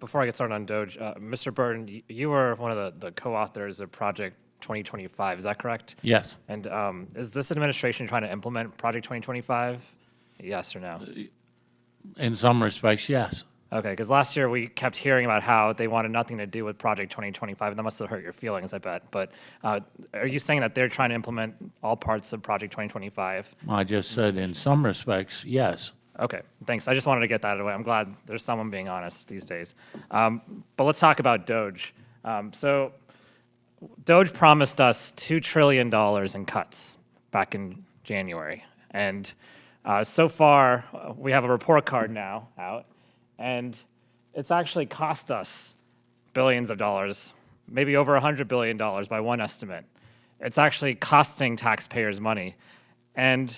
before I get started on DOGE, Mr. Burton, you were one of the co-authors of Project 2025, is that correct? Yes. And is this administration trying to implement Project 2025? Yes or no? In some respects, yes. Okay, because last year we kept hearing about how they wanted nothing to do with Project 2025, and that must have hurt your feelings, I bet. But are you saying that they're trying to implement all parts of Project 2025? I just said in some respects, yes. Okay, thanks. I just wanted to get that out of the way. I'm glad there's someone being honest these days. But let's talk about DOGE. So DOGE promised us $2 trillion in cuts back in January. And so far, we have a report card now out. And it's actually cost us billions of dollars, maybe over $100 billion by one estimate. It's actually costing taxpayers money. And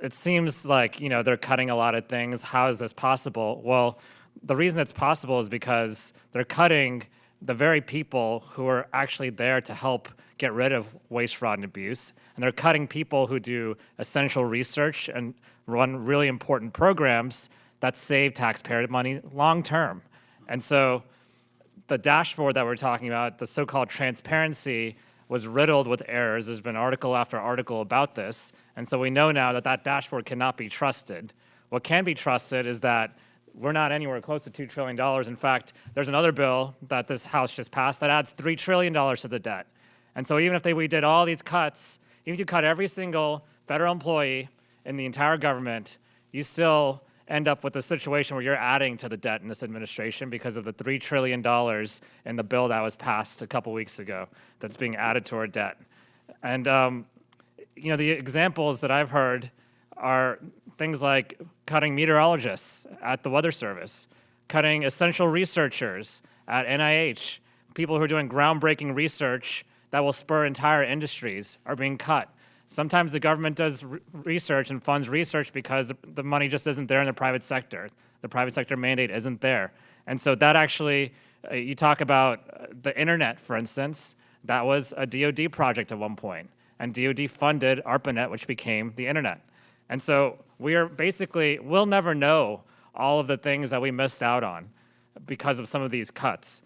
it seems like, they're cutting a lot of things. How is this possible? Well, the reason it's possible is because they're cutting the very people who are actually there to help get rid of waste, fraud, and abuse. And they're cutting people who do essential research and run really important programs that save taxpayer money long term. And so the dashboard that we're talking about, the so-called transparency, was riddled with errors. There's been article after article about this. And so we know now that that dashboard cannot be trusted. What can be trusted is that we're not anywhere close to $2 trillion. In fact, there's another bill that this House just passed that adds $3 trillion to the debt. And so even if we did all these cuts, even if you cut every single federal employee in the entire government, you still end up with a situation where you're adding to the debt in this administration because of the $3 trillion in the bill that was passed a couple weeks ago that's being added to our debt. And the examples that I've heard are things like cutting meteorologists at the Weather Service, cutting essential researchers at NIH, people who are doing groundbreaking research that will spur entire industries are being cut. Sometimes the government does research and funds research because the money just isn't there in the private sector. The private sector mandate isn't there. And so that actually, you talk about the internet, for instance, that was a DOD project at one point. And DOD funded ARPANET, which became the internet. And so we'll never know all of the things that we missed out on because of some of these cuts.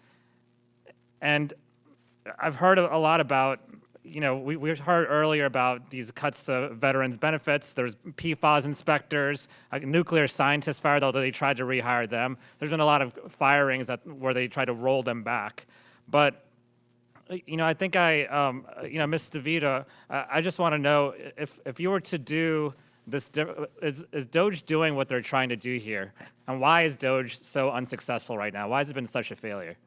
And I've heard a lot about, we heard earlier about these cuts to veterans benefits. There's PFAS inspectors, nuclear scientists fired, although they tried to rehire them. There's been a lot of firings where they tried to roll them back. But, I think Ms. DeVita, I just want to know if you were to do this, is DOGE doing what they're trying to do here? And why is DOGE so unsuccessful right now? Why has it been such a failure?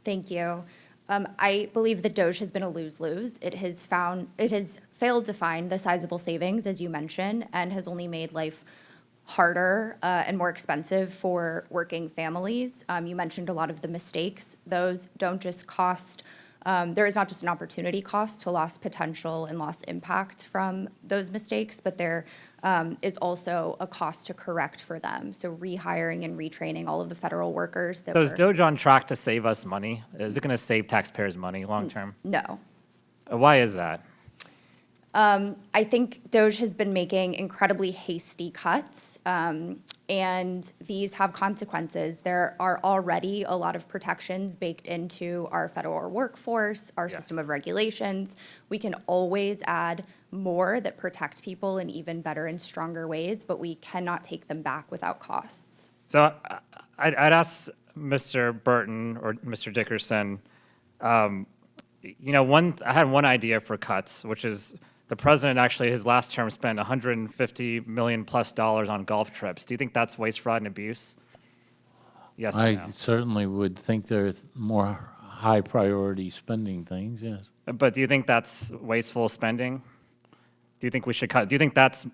Thank you. I believe that DOGE has been a lose-lose. It has failed to find the sizable savings, as you mentioned, and has only made life harder and more expensive for working families. You mentioned a lot of the mistakes. Those don't just cost, there is not just an opportunity cost to lost potential and lost impact from those mistakes, but there is also a cost to correct for them. So rehiring and retraining all of the federal workers. So is DOGE on track to save us money? Is it going to save taxpayers money long term? No. Why is that? I think DOGE has been making incredibly hasty cuts, and these have consequences. There are already a lot of protections baked into our federal workforce, our system of regulations. We can always add more that protect people in even better and stronger ways, but we cannot take them back without costs. So I'd ask Mr. Burton or Mr. Dickerson, I had one idea for cuts, which is the president actually, his last term, spent $150 million plus on golf trips. Do you think that's waste, fraud, and abuse? Yes or no? I certainly would think there's more high priority spending things, yes. But do you think that's wasteful spending? Do you think we should cut? Do you think that's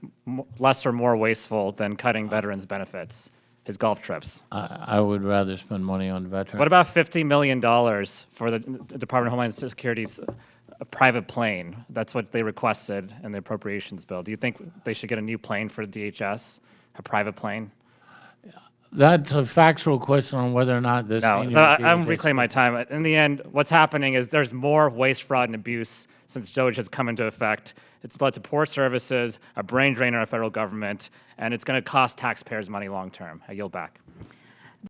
less or more wasteful than cutting veterans' benefits, his golf trips? I would rather spend money on veterans. What about $50 million for the Department of Homeland Security's private plane? That's what they requested in the appropriations bill. Do you think they should get a new plane for DHS, a private plane? That's a factual question on whether or not this. No, so I'm reclaiming my time. In the end, what's happening is there's more waste, fraud, and abuse since DOGE has come into effect. It's led to poor services, a brain drain on our federal government, and it's going to cost taxpayers money long term. I yield back.